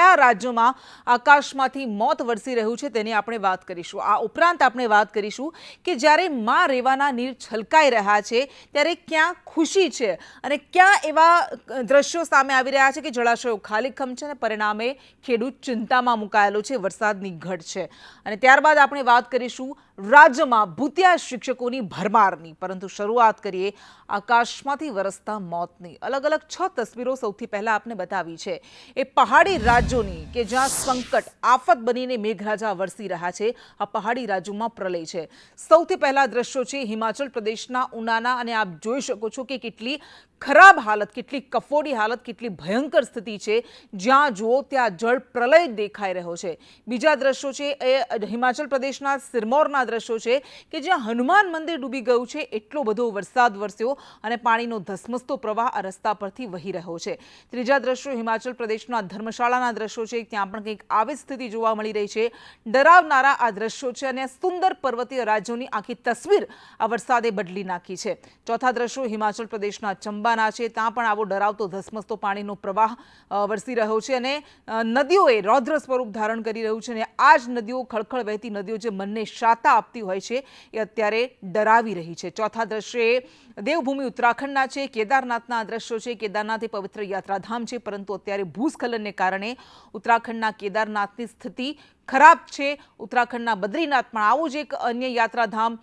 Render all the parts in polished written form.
કયા રાજ્યોમાં આકાશમાંથી મોત વરસી રહ્યું છે તેની આપણે વાત કરીશું। આ ઉપરાંત આપણે વાત કરીશું કે જ્યારે માં રેવાના નીર છલકાઈ રહ્યા છે ત્યારે ક્યાં ખુશી છે અને ક્યાં એવા દ્રશ્યો સામે આવી રહ્યા છે કે જળાશયો ખાલીખમ છે અને પરિણામે ખેડૂત ચિંતામાં મુકાયેલો છે, વરસાદની ઘટ છે। અને ત્યારબાદ આપણે વાત કરીશું રાજ્યમાં ભૂતિયા શિક્ષકોની ભરમારની। પરંતુ શરૂઆત કરીએ આકાશમાંથી વરસતા મોતની। અલગ અલગ 6 તસવીરો સૌથી પહેલા આપને બતાવી છે એ પહાડી રાજ્યોની કે જ્યાં સંકટ આફત બનીને મેઘરાજા વરસી રહ્યા છે। આ પહાડી રાજ્યોમાં પ્રલય છે। સૌથી પહેલા દ્રશ્યો છે હિમાચલ પ્રદેશના ઉનાના અને આપ જોઈ શકો છો કે કેટલી ખરાબ હાલત, કેટલી કફોડી હાલત, કેટલી ભયંકર સ્થિતિ છે। જ્યાં જુઓ ત્યાં જળ પ્રલય દેખાઈ રહ્યો છે। બીજા દ્રશ્યો છે એ હિમાચલ પ્રદેશના સિરમૌરના દ્રશ્યો છે કે જ્યાં હનુમાન મંદિર ડૂબી ગયું છે। એટલો બધો વરસાદ વરસ્યો અને પાણીનો ધસમસતો પ્રવાહ આ રસ્તા પરથી વહી રહ્યો છે। ત્રીજા દ્રશ્યો હિમાચલ પ્રદેશના ધર્મશાળાના દ્રશ્યો છે, ત્યાં પણ કંઈક આવી સ્થિતિ જોવા મળી રહી છે। ડરાવનારા આ દ્રશ્યો છે અને સુંદર પર્વતીય રાજ્યોની આખી તસવીર આ વરસાદે બદલી નાખી છે। ચોથા દ્રશ્યો હિમાચલ પ્રદેશના ચંબાના છે, ત્યાં પણ આવો ડરાવતો ધસમસતો પાણીનો પ્રવાહ વરસી રહ્યો છે અને નદીઓએ રૌદ્ર સ્વરૂપ ધારણ કરી રહ્યું છે અને આ જ નદીઓ, ખળખળ વહેતી નદીઓ જે મનને શાતા આપતી હોય છે એ અત્યારે ડરાવી રહી છે। ચોથા દ્રશ્ય એ દેવભૂમિ ઉત્તરાખંડના છે, કેદારનાથના દ્રશ્યો છે। કેદારનાથ એ પવિત્ર યાત્રાધામ છે, પરંતુ અત્યારે ભૂસ્ખલનને કારણે ઉત્તરાખંડના કેદારનાથની સ્થિતિ ખરાબ છે। ઉત્તરાખંડના બદ્રીનાથમાં આવું જ એક અન્ય યાત્રાધામ,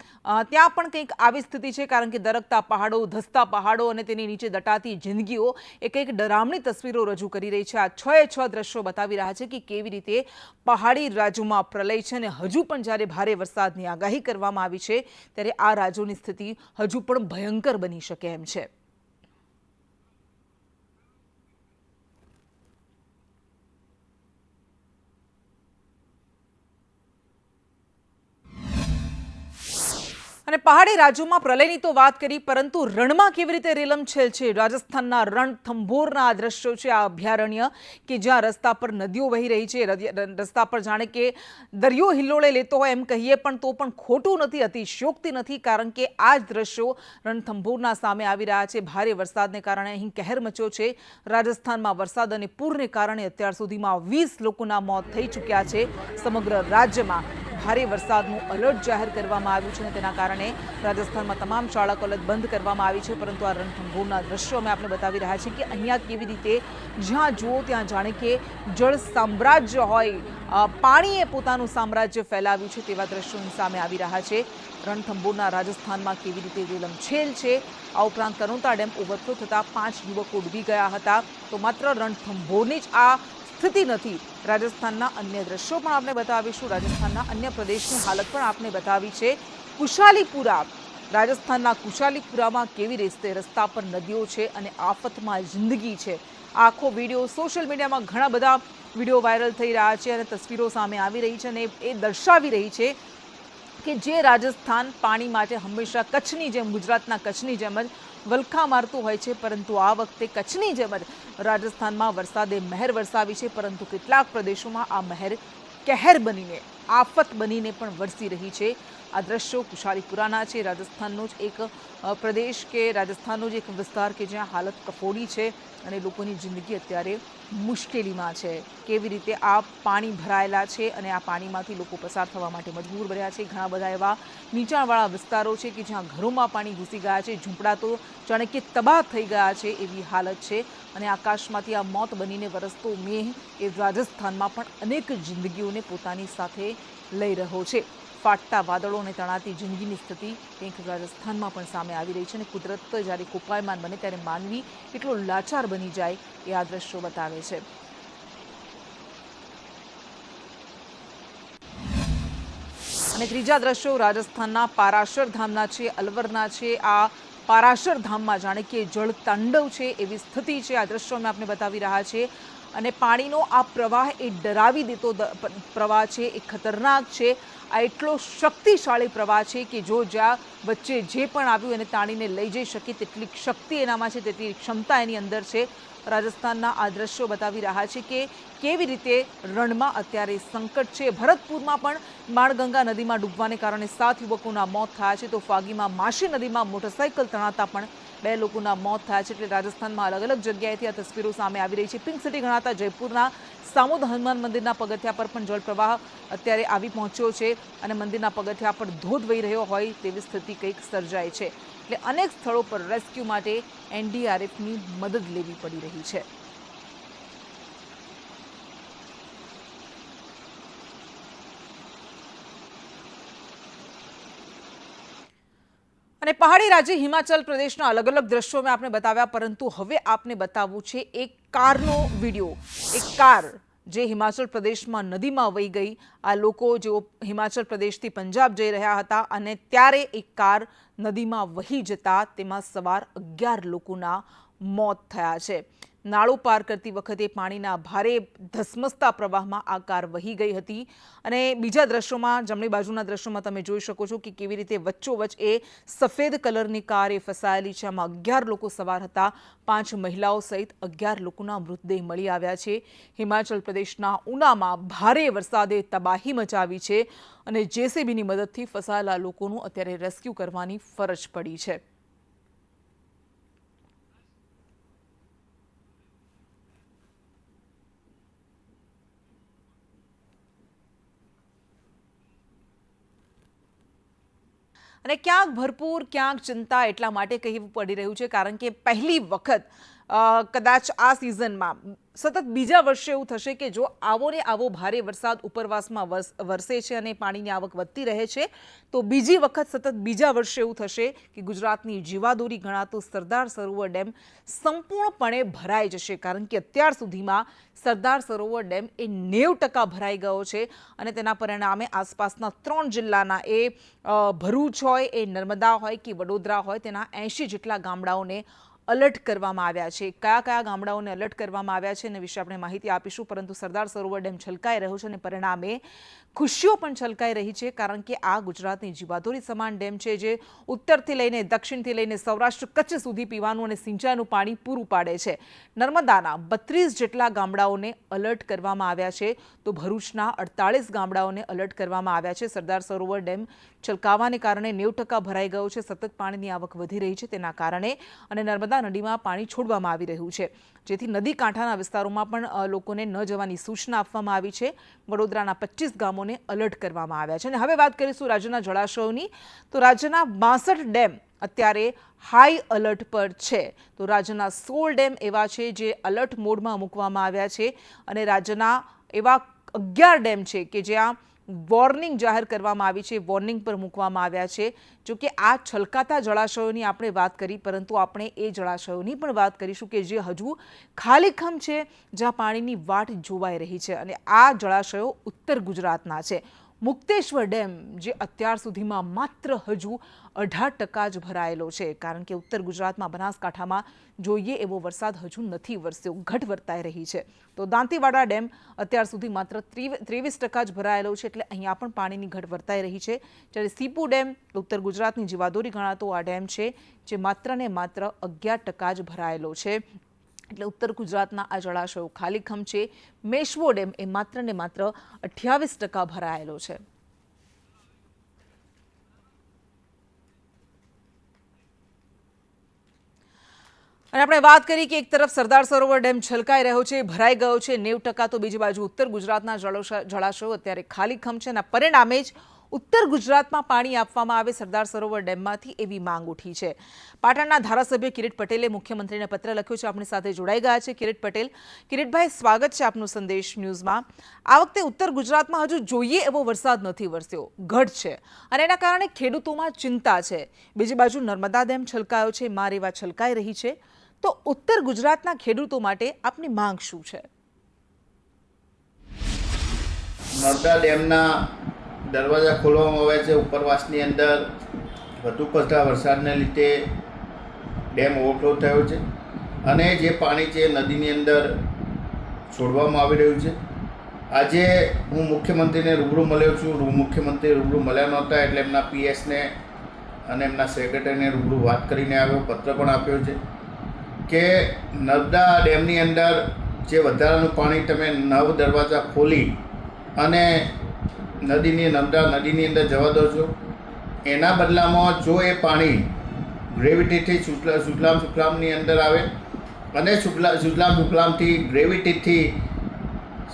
ત્યાં પણ કંઈક આવી સ્થિતિ છે, કારણ કે દરકતા પહાડો, ધસતા પહાડો અને તેની નીચે દટાતી જિંદગીઓ એ કંઈક ડરામણી તસવીરો રજૂ કરી રહી છે। આ 6 દ્રશ્યો બતાવી રહ્યા છે કે કેવી રીતે પહાડી રાજ્યોમાં પ્રલય છે અને હજુ પણ જ્યારે ભારે વરસાદની આગાહી કરવામાં આવી છે ત્યારે આ રાજ્યોની સ્થિતિ હજુ પણ ભયંકર બની શકે એમ છે। અને પહાડી રાજ્યોમાં પ્રલયની તો વાત કરી, પરંતુ રણમાં કેવી રીતે રેલમછેલ છે। રાજસ્થાનના રણથંભોરના દ્રશ્યો છે, આ અભયારણ્ય કે જ્યાં રસ્તા પર નદીઓ વહી રહી છે। રસ્તા પર જાણે કે દરિયો હિલ્લોળે લેતો હોય એમ કહીએ પણ તો પણ ખોટું નથી, અતિશયોક્તિ નથી, કારણ કે આ જ દ્રશ્યો રણથંભોરના સામે આવી રહ્યા છે। ભારે વરસાદને કારણે અહીં કહેર મચ્યો છે। રાજસ્થાનમાં વરસાદ અને પૂરને કારણે અત્યાર સુધીમાં 20 લોકોના મોત થઈ ચૂક્યા છે। સમગ્ર રાજ્યમાં ભારે વરસાદનું એલર્ટ જાહેર કરવામાં આવ્યું છે અને તેના કારણે રાજસ્થાનમાં તમામ શાળા કોલેજ બંધ કરવામાં આવી છે। પરંતુ આ રણથંભોરના દ્રશ્યો અમે આપણે બતાવી રહ્યા છીએ કે અહીંયા કેવી રીતે જ્યાં જુઓ ત્યાં જાણે કે જળ સામ્રાજ્ય હોય, પાણીએ પોતાનું સામ્રાજ્ય ફેલાવ્યું છે તેવા દ્રશ્યોની સામે આવી રહ્યા છે। રણથંભોરના રાજસ્થાનમાં કેવી રીતે રેલમછેલ છે। આ ઉપરાંત કનોતા ડેમ ઓવરફ્લો થતાં 5 યુવકો ડૂબી ગયા હતા। તો માત્ર રણથંભોની જ આ સ્થિતિ નથી, રાજસ્થાનના અન્ય દ્રશ્યો પણ આપણે બતાવીશું। રાજસ્થાનના અન્ય પ્રદેશની હાલત પણ આપણે બતાવી છે। કુશાલીપુરા, રાજસ્થાનના કુશાલીપુરામાં કેવી રીતે રસ્તા પર નદીઓ છે અને આફતમાં જિંદગી છે। આખો વિડીયો સોશિયલ મીડિયામાં ઘણા બધા વિડીયો વાયરલ થઈ રહ્યા છે અને તસવીરો સામે આવી રહી છે અને એ દર્શાવી રહી છે કે જે રાજસ્થાન પાણી માટે હંમેશા કચ્છની જેમ, ગુજરાતના કચ્છની જેમ જ વલખા મારતું હોય છે, પરંતુ આ વખતે કચ્છની જેમ જ રાજસ્થાનમાં વરસાદે મહેર વરસાવી છે। પરંતુ કેટલાક પ્રદેશોમાં આ મહેર કહેર બનીને, આફત બનીને પણ વરસી રહી છે। આ દ્રશ્યો કુશાલીપુરાના છે, રાજસ્થાનનો જ એક પ્રદેશ કે રાજસ્થાનનો જ એક વિસ્તાર કે જ્યાં હાલત કફોડી છે અને લોકોની જિંદગી અત્યારે મુશ્કેલીમાં છે। કેવી રીતે આ પાણી ભરાયેલા છે અને આ પાણીમાંથી લોકો પસાર થવા માટે મજબૂર બન્યા છે। ઘણા બધા એવા નીચાણવાળા વિસ્તારો છે કે જ્યાં ઘરોમાં પાણી ઘૂસી ગયા છે, ઝૂંપડા તો જાણે કે તબાહ થઈ ગયા છે એવી હાલત છે। અને આકાશમાંથી આ મોત બનીને વરસતો મેઘ એ રાજસ્થાનમાં પણ અનેક જિંદગીઓને પોતાની સાથે લઈ રહ્યો છે। ફાટતા વાદળો અને તણાતી જિંદગીની સ્થિતિ કંઈક રાજસ્થાનમાં પણ સામે આવી રહી છે અને કુદરત જ્યારે કોપાયમાન બને ત્યારે માનવી કેટલો લાચાર બની જાય એ આ દ્રશ્યો બતાવે છે। અને ત્રીજા દ્રશ્યો રાજસ્થાનના પારાશર ધામના છે, અલવરના છે। આ પારાશર ધામમાં જાણે કે જળ તાંડવ છે એવી સ્થિતિ છે। આ દ્રશ્યો અમે આપને બતાવી રહ્યા છીએ અને પાણીનો આ પ્રવાહ એ ડરાવી દેતો પ્રવાહ છે, એ ખતરનાક છે। આ એટલો શક્તિશાળી પ્રવાહ છે કે જો જ્યાં વચ્ચે જે પણ આવ્યું એને તાણીને લઈ જઈ શકે તેટલી શક્તિ એનામાં છે, તેટલી ક્ષમતા એની અંદર છે। રાજસ્થાનના આ દ્રશ્યો બતાવી રહ્યા છે કે કેવી રીતે રણમાં અત્યારે સંકટ છે। ભરતપુરમાં પણ માણગંગા નદીમાં ડૂબવાને કારણે 7 યુવકોના મોત થયા છે, તો ફાગીમાં માશી નદીમાં મોટરસાઇકલ તણાતા પણ 2 લોકોના મોત થયા છે। એટલે રાજસ્થાનમાં અલગ અલગ જગ્યાએથી આ તસવીરો સામે આવી રહી છે। પિંક સિટી ગણાતા જયપુરના સામુદ હનુમાન મંદિરના પગથિયા પર પણ જળપ્રવાહ અત્યારે આવી પહોંચ્યો છે અને મંદિરના પગથિયા પર ધોધ વહી રહ્યો હોય તેવી સ્થિતિ કંઈક સર્જાય છે। એટલે અનેક સ્થળો પર રેસ્ક્યુ માટે એનડીઆરએફની મદદ લેવી પડી રહી છે। અને પહાડી રાજ્ય હિમાચલ પ્રદેશના અલગ અલગ દ્રશ્યો મેં આપને બતાવ્યા, પરંતુ હવે આપને બતાવવું છે એક કારનો વિડીયો। એક કાર જે હિમાચલ પ્રદેશમાં નદીમાં વહી ગઈ। આ લોકો જેઓ હિમાચલ પ્રદેશથી પંજાબ જઈ રહ્યા હતા અને ત્યારે એક કાર નદીમાં વહી જતા તેમાં સવાર 11 લોકોના મોત થયા છે। નાળું પાર કરતી વખતે પાણીના ભારે ધસમસતા પ્રવાહમાં આ કાર વહી ગઈ હતી અને બીજા દ્રશ્યોમાં જમણી બાજુના દ્રશ્યોમાં તમે જોઈ શકો છો કે કેવી રીતે વચ્ચોવચ્ચ એ સફેદ કલરની કાર એ ફસાયેલી છે। આમાં 11 લોકો સવાર હતા। 5 મહિલાઓ સહિત 11 લોકોના મૃતદેહ મળી આવ્યા છે। હિમાચલ પ્રદેશના ઉનામાં ભારે વરસાદે તબાહી મચાવી છે અને જેસીબીની મદદથી ફસાયેલા લોકોનું અત્યારે રેસ્ક્યુ કરવાની ફરજ પડી છે। અને ક્યાંક ભરપૂર ક્યાંક ચિંતા એટલા માટે કહેવું પડી રહ્યું છે કારણ કે પહેલી વખત કદાચ આ સિઝનમાં સતત બીજા વર્ષે એવું થશે કે જો આવો ને આવો ભારે વરસાદ ઉપરવાસમાં વરસે છે અને પાણીની આવક વધતી રહે છે તો બીજી વખત સતત બીજા વર્ષે એવું થશે કે ગુજરાતની જીવાદોરી ગણાતો સરદાર સરોવર ડેમ સંપૂર્ણપણે ભરાઈ જશે કારણ કે અત્યાર સુધીમાં સરદાર સરોવર ડેમ એ 90% ભરાઈ ગયો છે અને તેના પરિણામે આસપાસના 3 જિલ્લાના એ ભરૂચ હોય, એ નર્મદા હોય કે વડોદરા હોય તેના 80 જેટલા ગામડાઓને अलर्ट કરવામાં આવ્યા છે। કયા કયા ગામડાઓને અલર્ટ કરવામાં આવ્યા છે એના વિશે આપણે માહિતી આપીશું, પરંતુ સરદાર સરોવર ડેમ છલકાઈ રહ્યો છે અને પરિણામે ખુશીઓ પણ છલકાઈ રહી છે કારણ કે આ ગુજરાતની જીવાદોરી સમાન ડેમ છે જે ઉત્તરથી લઈને દક્ષિણથી લઈને સૌરાષ્ટ્ર કચ્છ સુધી પીવાનું અને સિંચાઈનું પાણી પૂરું પાડે છે। નર્મદાના 32 જેટલા ગામડાઓને અલર્ટ કરવામાં આવ્યા છે તો ભરૂચના 48 ગામડાઓને અલર્ટ કરવામાં આવ્યા છે। સરદાર સરોવર ડેમ છલકાવાને કારણે 90% ભરાઈ ગયો છે। સતત પાણીની આવક વધી રહી છે તેના કારણે અને નર્મદા નદીમાં પાણી છોડવામાં આવી રહ્યું છે જેથી નદી કાંઠાના વિસ્તારોમાં પણ લોકોને ન જવાની સૂચના આપવામાં આવી છે। વડોદરાના 25 ગામોને અલર્ટ કરવામાં આવ્યા છે। અને હવે વાત કરીશું રાજ્યના જળાશયોની, તો રાજ્યના 62 ડેમ અત્યારે હાઈ અલર્ટ પર છે। તો રાજ્યના 16 ડેમ એવા છે જે અલર્ટ મોડમાં મૂકવામાં આવ્યા છે અને રાજ્યના એવા 11 ડેમ છે કે જ્યાં વોર્નિંગ જાહેર કરવામાં આવી છે, વોર્નિંગ પર મૂકવામાં આવ્યા છે। જો કે આ છલકાતા જળાશયોની આપણે વાત કરી, પરંતુ આપણે એ જળાશયોની પણ વાત કરીશું કે જે હજુ ખાલીખમ છે, જ્યાં પાણીની વાટ જોવાઈ રહી છે અને આ જળાશયો ઉત્તર ગુજરાતના છે। મુક્તેશ્વર ડેમ જે અત્યાર સુધીમાં માત્ર હજુ 18% જ ભરાયેલો છે કારણ કે ઉત્તર ગુજરાતમાં બનાસકાંઠામાં જોઈએ એવો વરસાદ હજુ નથી વરસ્યો, ઘટ વર્તાઈ રહી છે। તો દાંતીવાડા ડેમ અત્યાર સુધી માત્ર 23% જ ભરાયેલો છે એટલે અહીંયા પણ પાણીની ઘટ વર્તાઈ રહી છે। જ્યારે સીપુ ડેમ ઉત્તર ગુજરાતની જીવાદોરી ગણાતો આ ડેમ છે જે માત્ર ને માત્ર 11% જ ભરાયેલો છે એટલે ઉત્તર ગુજરાતના આ જળાશયો ખાલીખમ છે। મેશ્વો ડેમ એ માત્ર ને માત્ર 28% ભરાયેલો છે। અને આપણે વાત કરી કે એક તરફ સરદાર સરોવર ડેમ છલકાઈ રહ્યો છે, ભરાઈ ગયો છે 90%, તો બીજી બાજુ ઉત્તર ગુજરાતના જળાશયો અત્યારે ખાલીખમ છે અને પરિણામે જ ઉત્તર ગુજરાતમાં પાણી આપવામાં આવે સરદાર સરોવર ડેમમાંથી એવી માંગ ઉઠી છે। પાટણના ધારાસભ્ય કિરીટ પટેલે મુખ્યમંત્રીને પત્ર લખ્યો છે। આપણી સાથે જોડાઈ ગયા છે કિરીટ પટેલ। કિરીટભાઈ, સ્વાગત છે આપનું સંદેશ ન્યૂઝમાં। આ વખતે ઉત્તર ગુજરાતમાં હજુ જોઈએ એવો વરસાદ નથી વરસ્યો, ઘટ છે અને એના કારણે ખેડૂતોમાં ચિંતા છે। બીજી બાજુ નર્મદા ડેમ છલકાયો છે, માર એવા છલકાઈ રહી છે, તો ઉત્તર ગુજરાતના ખેડૂતો માટે આપની માંગ શું છે? નર્મદા ડેમના દરવાજા ખોલવામાં આવ્યા છે। ઉપરવાસની અંદર વધુ પડતા વરસાદને લીધે ડેમ ઓવરફ્લો થયો છે અને જે પાણી છે નદીની અંદર છોડવામાં આવી રહ્યું છે। આજે હું મુખ્યમંત્રીને રૂબરૂ મળ્યો છું। મુખ્યમંત્રી રૂબરૂ મળ્યા નહોતા એટલે એમના પીએસને અને એમના સેક્રેટરીને રૂબરૂ વાત કરીને આવ્યો, પત્ર પણ આપ્યો છે કે નર્મદા ડેમની અંદર જે વધારાનું પાણી તમે 9 દરવાજા ખોલી અને નર્મદા નદીની અંદર જવા દો છો, એના બદલામાં જો એ પાણી ગ્રેવિટીથી સુજલામ સુફલામની અંદર આવે અને સુજલામ સુફલામથી ગ્રેવિટીથી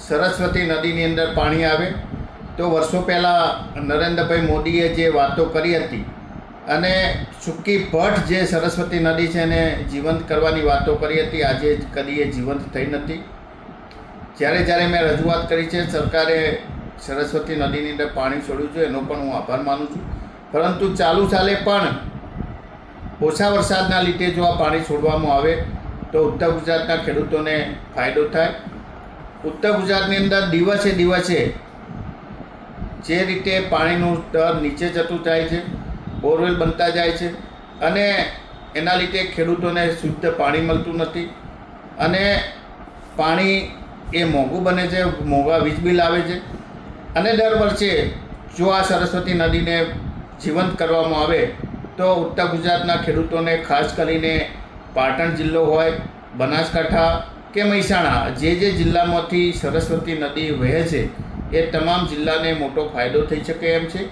સરસ્વતી નદીની અંદર પાણી આવે. તો વર્ષો પહેલાં નરેન્દ્રભાઈ મોદીએ જે વાતો કરી હતી અને સૂકી ભટ્ટ જે સરસ્વતી નદી છે એને જીવંત કરવાની વાતો કરી હતી, આજે કદી એ જીવંત થઈ નથી. જ્યારે મેં રજૂઆત કરી છે, સરકારે સરસ્વતી નદીની અંદર પાણી છોડ્યું છે, એનો પણ હું આભાર માનું છું. પરંતુ ચાલુ સાલે પણ ઓછા વરસાદના લીધે જો આ પાણી છોડવામાં આવે તો ઉત્તર ગુજરાતના ખેડૂતોને ફાયદો થાય. ઉત્તર ગુજરાતની અંદર દિવસે દિવસે જે રીતે પાણીનું સ્તર નીચે જતું જાય છે, બોરવેલ બનતા જાય છે અને એના લીધે ખેડૂતોને શુદ્ધ પાણી મળતું નથી અને પાણી એ મોંઘું બને છે, મોંઘા વીજ બિલ આવે છે. અને દર વર્ષે જો આ સરસ્વતી નદીને જીવંત કરવામાં આવે તો ઉત્તર ગુજરાતના ખેડૂતોને, ખાસ કરીને પાટણ જિલ્લો હોય, બનાસકાંઠા કે મહેસાણા, જે જિલ્લામાંથી સરસ્વતી નદી વહે છે એ તમામ જિલ્લાને મોટો ફાયદો થઈ શકે એમ છે.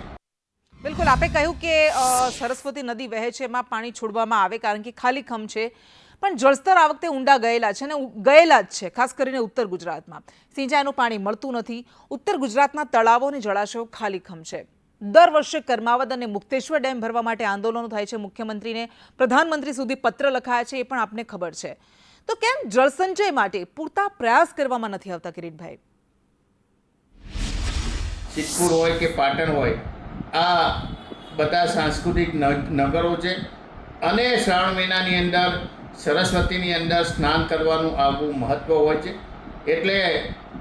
બિલકુલ, આપે કહ્યું કે સરસ્વતી નદી વહે છે એમાં પાણી છોડવામાં આવે કારણ કે ખાલીખમ છે, પણ જળસ્તર આ વખતે ઊંડા ગયેલા છે અને ગયેલા જ છે, ખાસ કરીને ઉત્તર ગુજરાતમાં સિંચાઈનું પાણી મળતું નથી. ઉત્તર ગુજરાતના તળાવો અને જળાશયો ખાલીખમ છે. દર વર્ષે કર્માવત અને મુક્તેશ્વર ડેમ ભરવા માટે આંદોલનો થાય છે, મુખ્યમંત્રીને, પ્રધાનમંત્રી સુધી પત્ર લખાયા છે, એ પણ આપને ખબર છે. તો કેમ જળસંચય માટે પૂરતા પ્રયાસ કરવામાં નથી આવતા કિરીટભાઈ? સિદ્ધપુર હોય કે પાટણ હોય, આ બધા સાંસ્કૃતિક નગરો છે અને શ્રાવણ મહિનાની અંદર સરસ્વતીની અંદર સ્નાન કરવાનું આગવું મહત્ત્વ હોય છે. એટલે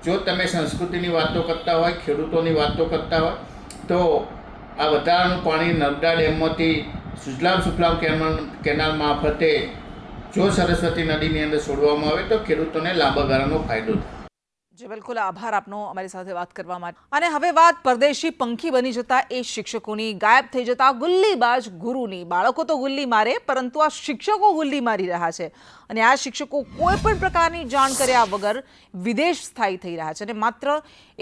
જો તમે સંસ્કૃતિની વાતો કરતા હોય, ખેડૂતોની વાતો કરતા હોય, તો આ વધારાનું પાણી નર્મદા ડેમમાંથી સુજલામ સુફલામ કેનાલ મારફતે જો સરસ્વતી નદીની અંદર છોડવામાં આવે તો ખેડૂતોને લાંબા ગાળાનો ફાયદો થાય. જી બિલકુલ, આભાર આપનો અમારી સાથે વાત કરવા માટે. અને હવે વાત પરદેશી પંખી બની જતા એ શિક્ષકોની, ગાયબ થઈ જતા ગુલ્લીબાજ ગુરુની. બાળકો તો ગુલ્લી મારે, પરંતુ આ શિક્ષકો ગુલ્લી મારી રહ્યા છે અને આ શિક્ષકો કોઈ પણ પ્રકારની જાણ કર્યા વગર વિદેશ સ્થાયી થઈ રહ્યા છે. અને માત્ર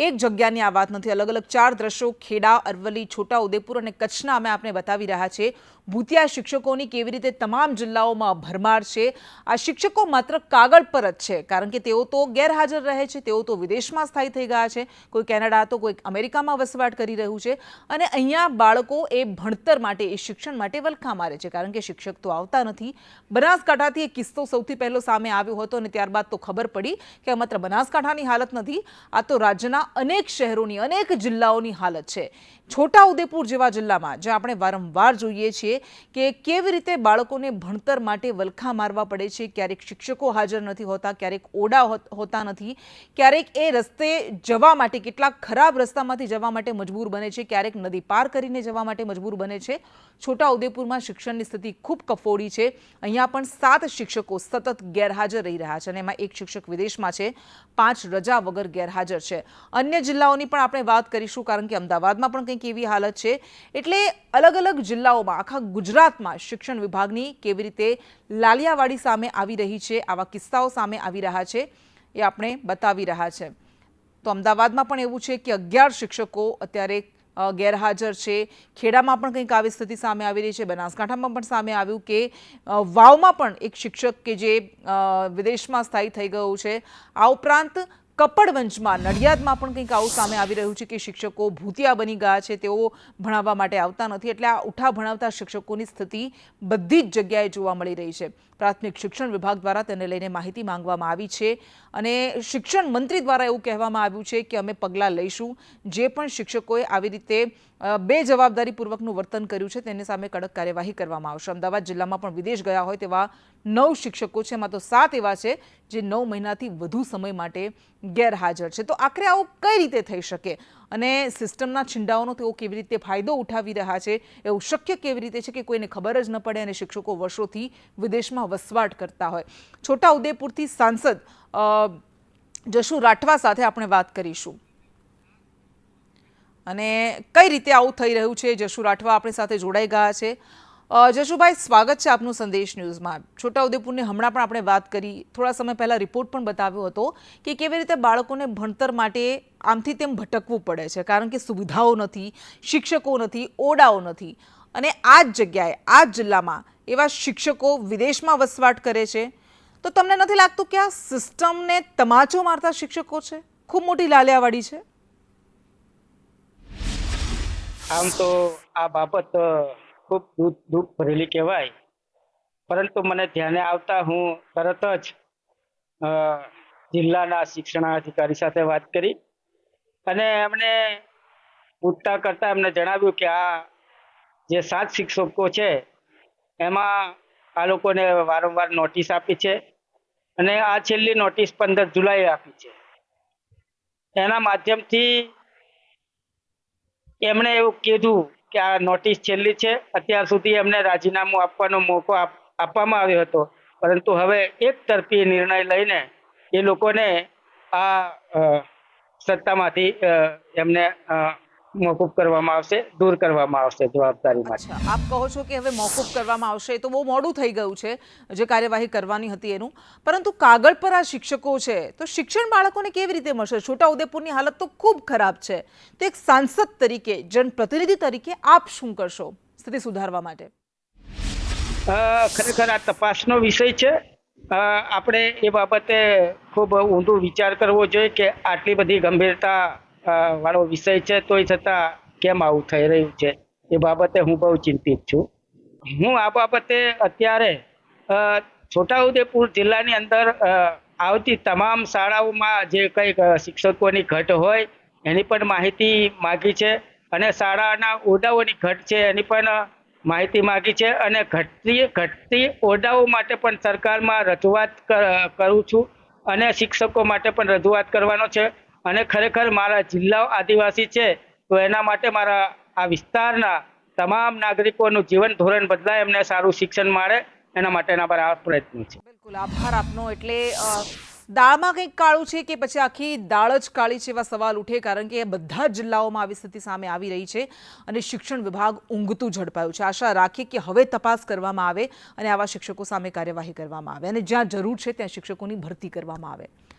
એક જગ્યાની આ વાત નથી, અલગ અલગ 4 દ્રશ્યો ખેડા, અરવલ્લી, છોટા ઉદેપુર અને કચ્છના અમે આપને બતાવી રહ્યા છે. ભૂતિયા શિક્ષકોની કેવી રીતે તમામ જિલ્લાઓમાં ભરમાર છે. આ શિક્ષકો માત્ર કાગળ પર જ છે, કારણ કે તેઓ તો ગેરહાજર રહે છે, તેઓ તો વિદેશમાં સ્થાયી થઈ ગયા છે. કોઈ કેનેડા તો કોઈ અમેરિકામાં વસવાટ કરી રહ્યું છે અને અહીંયા બાળકો એ ભણતર માટે, એ શિક્ષણ માટે વલખા મારે છે, કારણ કે શિક્ષક તો આવતા નથી. બનાસકાંઠાથી એક કિસ્સો સૌથી પહેલો સામે આવ્યો હતો અને ત્યારબાદ તો ખબર પડી કે માત્ર બનાસકાંઠાની હાલત નથી, આ તો રાજ્યના અનેક શહેરોની, અનેક જિલ્લાઓની હાલત છે. છોટા ઉદેપુર જેવા જિલ્લામાં જ્યાં આપણે વારંવાર જોઈએ છીએ કે કેવી રીતે બાળકોને ભણતર માટે વલખા મારવા પડે છે. ક્યારેક શિક્ષકો હાજર નથી હોતા, ક્યારેક ઓરડા હોતા નથી, ક્યારેક એ રસ્તે જવા માટે, કેટલાક ખરાબ રસ્તામાંથી જવા માટે મજબૂર બને છે, ક્યારેક નદી પાર કરીને જવા માટે મજબૂર બને છે. છોટા ઉદેપુરમાં શિક્ષણની સ્થિતિ ખૂબ કફોડી છે. અહીંયા પણ 7 શિક્ષકો સતત ગેરહાજર રહી રહ્યા છે અને એમાં એક શિક્ષક વિદેશમાં છે, 5 રજા વગર ગેરહાજર છે. અન્ય જિલ્લાઓની પણ આપણે વાત કરીશું, કારણ કે અમદાવાદમાં પણ કંઈક એવી હાલત છે. એટલે અલગ અલગ જિલ્લાઓમાં, આખા ગુજરાતમાં શિક્ષણ વિભાગની કેવી રીતે લાલિયાવાડી સામે આવી રહી છે, આવા કિસ્સાઓ સામે આવી રહ્યા છે, એ આપણે બતાવી રહ્યા છે. તો અમદાવાદમાં પણ એવું છે કે 11 શિક્ષકો અત્યારે ગેરહાજર છે. ખેડામાં પણ કંઈક આવી સ્થિતિ સામે આવી રહી છે. બનાસકાંઠામાં પણ સામે આવ્યું કે વાવમાં પણ એક શિક્ષક કે જે વિદેશમાં સ્થાયી થઈ ગયું છે. આ ઉપરાંત કપડવંજમાં, નડિયાદમાં પણ કંઈક આવું સામે આવી રહ્યું છે કે શિક્ષકો ભૂતિયા બની ગયા છે, તેઓ ભણાવવા માટે આવતા નથી. એટલે આ ઉઠા ભણાવતા શિક્ષકોની સ્થિતિ બધી જ જગ્યાએ જોવા મળી રહી છે. પ્રાથમિક શિક્ષણ વિભાગ દ્વારા તેને લઈને માહિતી માંગવામાં આવી છે અને શિક્ષણ મંત્રી દ્વારા એવું કહેવામાં આવ્યું છે કે અમે પગલાં લઈશું. જે પણ શિક્ષકોએ આવી રીતે બેજવાબદારીપૂર્વકનું વર્તન કર્યું છે તેની સામે કડક કાર્યવાહી કરવામાં આવશે. અમદાવાદ જિલ્લામાં પણ વિદેશ ગયા હોય તેવા 9 શિક્ષકો છે, એમાં તો 7 એવા છે જે 9 મહિનાથી વધુ સમય માટે ગેરહાજર છે. તો આખરે આવું કઈ રીતે થઈ શકે અને સિસ્ટમના છીંડાઓનો તેઓ કેવી રીતે ફાયદો ઉઠાવી રહ્યા છે, એવું શક્ય કેવી રીતે છે કે કોઈને ખબર જ ન પડે અને શિક્ષકો વર્ષોથી વિદેશમાં વસવાટ કરતા હોય? છોટા ઉદેપુરથી સાંસદ જશુ રાઠવા સાથે આપણે વાત કરીશું અને કઈ રીતે આવું થઈ રહ્યું છે. જશુ રાઠવા આપણી સાથે જોડાઈ ગયા છે. જશુભાઈ, સ્વાગત છે આપનું સંદેશ ન્યૂઝમાં. છોટાઉદેપુરની હમણાં પણ આપણે વાત કરી, થોડા સમય પહેલાં રિપોર્ટ પણ બતાવ્યો હતો કે કેવી રીતે બાળકોને ભણતર માટે આમથી તેમ ભટકવું પડે છે, કારણ કે સુવિધાઓ નથી, શિક્ષકો નથી, ઓરડાઓ નથી. અને આ જ જગ્યાએ, આ જ જિલ્લામાં એવા શિક્ષકો વિદેશમાં વસવાટ કરે છે, તો તમને નથી લાગતું કે આ સિસ્ટમને તમાચો મારતા શિક્ષકો છે? ખૂબ મોટી લાલિયાવાડી છે. આમ તો આ બાબત ખૂબ દુઃખ ભરેલી કહેવાય, પરંતુ મને ધ્યાને આવતા હું તરત જ જિલ્લાના શિક્ષણાધિકારી સાથે વાત કરી અને એમને પૂછતા કરતાં એમને જણાવ્યું કે આ જે 7 શિક્ષકો છે એમાં આ લોકોને વારંવાર નોટિસ આપી છે અને આ છેલ્લી નોટિસ 15 જુલાઈએ આપી છે. એના માધ્યમથી એમણે એવું કીધું કે આ નોટિસ છેલ્લી છે. અત્યાર સુધી એમને રાજીનામું આપવાનો મોકો આપવામાં આવ્યો હતો, પરંતુ હવે એક તરફી નિર્ણય લઈને એ લોકોને આ સત્તામાંથી એમને મોકૂફ કરવામાં આવશે, દૂર કરવામાં આવશે જવાબદારીમાંથી. અચ્છા, આપ કહો છો કે હવે મોકૂફ કરવામાં આવશે, તો બહુ મોડું થઈ ગયું છે જે કાર્યવાહી કરવાની હતી એનું. પરંતુ કાગળ પર આ શિક્ષકો છે, તો શિક્ષણ બાળકોને કેવી રીતે મળશે? છોટાઉદેપુરની હાલત તો ખૂબ ખરાબ છે. તો એક સાંસદ તરીકે, જનપ્રતિનિધિ તરીકે આપ શું કરશો સ્થિતિ સુધારવા માટે? ખરેખર આ તપાસનો વિષય છે. આપણે એ બાબતે ખૂબ ઊંડું વિચાર કરવો જોઈએ કે આટલી બધી ગંભીરતા વાળો વિષય છે તોય છતાં કેમ આવું થઈ રહ્યું છે. એ બાબતે હું બહુ ચિંતિત છું. હું આ બાબતે અત્યારે છોટાઉદેપુર જિલ્લાની અંદર આવતી તમામ શાળાઓમાં જે કંઈક શિક્ષકોની ઘટ હોય એની પણ માહિતી માગી છે અને શાળાના ઓરડાઓની ઘટ છે એની પણ માહિતી માગી છે અને ઘટતી ઓરડાઓ માટે પણ સરકારમાં રજૂઆત કરું છું અને શિક્ષકો માટે પણ રજૂઆત કરવાનો છે. અને ખરેખર મારા જિલ્લાઓ આદિવાસી છે તો એના માટે મારા આ વિસ્તારના તમામ નાગરિકોનું જીવન ધોરણ બદલાય, એમને સારું શિક્ષણ મળે, એના માટેના મારા પ્રયત્નો છે. બિલકુલ, આભાર આપનો. એટલે દાળમાં કંઈક કાળું છે કે પછી આખી દાળ જ કાળી છે, એવા સવાલ ઉઠે, કારણ કે બધા જ જિલ્લાઓમાં આવી સ્થિતિ સામે આવી રહી છે અને શિક્ષણ વિભાગ ઊંઘતું ઝડપાયું છે. આશા રાખીએ કે હવે તપાસ કરવામાં આવે અને આવા શિક્ષકો સામે કાર્યવાહી કરવામાં આવે અને જ્યાં જરૂર છે ત્યાં શિક્ષકોની ભરતી કરવામાં આવે.